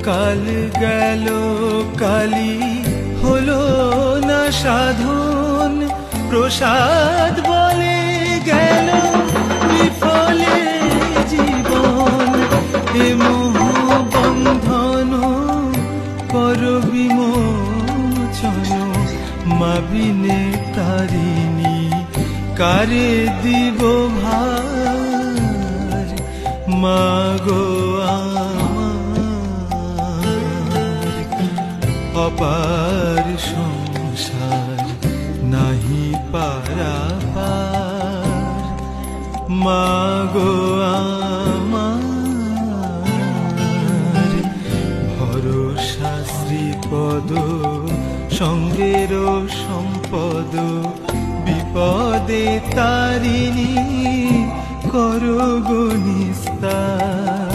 কাল গেল কালি হলো না সাধন, প্রসাদ বলে গেল বিফলে জীবন। এ মোহ বন্ধন কর বিমোচন, মা বিনে তারিণী কারে দিব ভার। মা গো আমার অপার সংসার নাহি পারাপার। মা গো আমার ভরসা শ্রীপদ সঙ্গের সম্পদ, বিপদে তারিণী করো গো নিস্তার।